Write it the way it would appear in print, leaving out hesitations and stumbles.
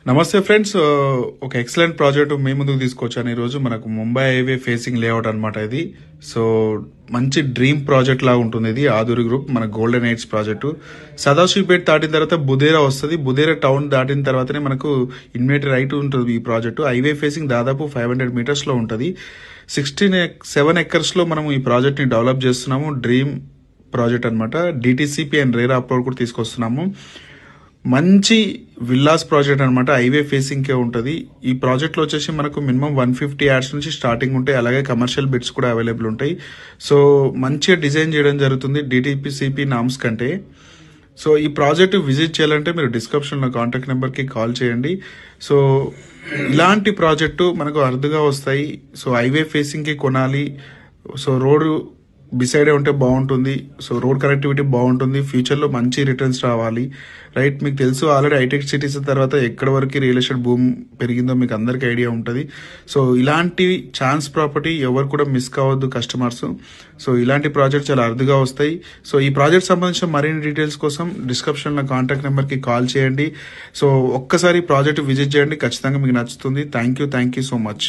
నమస్తే ఫ్రెండ్స్, ఒక excellent project మీ ముందుకు తీసుకొచ్చాను ఈరోజు. మనకు ముంబై హైవే ఫేసింగ్ లేఅవుట్ అనమాట ఇది. సో మంచి డ్రీమ్ ప్రాజెక్ట్ లాగా ఉంటుంది ఇది. ఆదూరి గ్రూప్ మన గోల్డెన్ ఎయిడ్స్ ప్రాజెక్టు. సదాశివపేట దాటిన తర్వాత బుదేరా వస్తుంది. బుదేరా టౌన్ దాటిన తర్వాతనే మనకు ఇన్వేటర్ రైట్ ఉంటుంది ఈ ప్రాజెక్టు. హైవే ఫేసింగ్ దాదాపు 500 మీటర్స్ లో ఉంటుంది. 7 ఎకర్స్ లో మనం ఈ ప్రాజెక్ట్ ని డెవలప్ చేస్తున్నాము. డ్రీమ్ ప్రాజెక్ట్ అనమాట. డిటిసిపి అండ్ రేరా అప్లోడ్ కూడా తీసుకొస్తున్నాము. మంచి విల్లాస్ ప్రాజెక్ట్ అనమాట. హైవే ఫేసింగ్ కే ఉంటుంది. ఈ ప్రాజెక్ట్ లో వచ్చేసి మనకు మినిమం 150 యాడ్స్ నుంచి స్టార్టింగ్ ఉంటాయి. అలాగే కమర్షియల్ బిట్స్ కూడా అవైలబుల్ ఉంటాయి. సో మంచిగా డిజైన్ చేయడం జరుగుతుంది డిటిసిపి నామ్స్ కంటే. సో ఈ ప్రాజెక్ట్ విజిట్ చేయాలంటే మీరు డిస్క్రిప్షన్ లో కాంటాక్ట్ నెంబర్ కి కాల్ చేయండి. సో ఇలాంటి ప్రాజెక్టు మనకు అరుదుగా వస్తాయి. సో హైవే ఫేసింగ్ కి కొనాలి. సో రోడ్డు బిసైడే ఉంటే బాగుంటుంది. సో రోడ్ కనెక్టివిటీ బాగుంటుంది. ఫ్యూచర్ లో మంచి రిటర్న్స్ రావాలి. రైట్, మీకు తెలుసు ఆల్రెడీ హైటెక్ సిటీస్ తర్వాత ఎక్కడ వరకు రియల్ ఎస్టేట్ భూమి పెరిగిందో మీకు అందరికీ ఐడియా ఉంటుంది. సో ఇలాంటి ఛాన్స్ ప్రాపర్టీ ఎవరు కూడా మిస్ కావద్దు కస్టమర్స్. సో ఇలాంటి ప్రాజెక్ట్ చాలా అరుదుగా వస్తాయి. సో ఈ ప్రాజెక్ట్ సంబంధించిన మరిన్ని డీటెయిల్స్ కోసం డిస్క్రిప్షన్ లో కాంటాక్ట్ నెంబర్ కి కాల్ చేయండి. సో ఒక్కసారి ప్రాజెక్ట్ విజిట్ చేయండి, ఖచ్చితంగా మీకు నచ్చుతుంది. Thank you so much.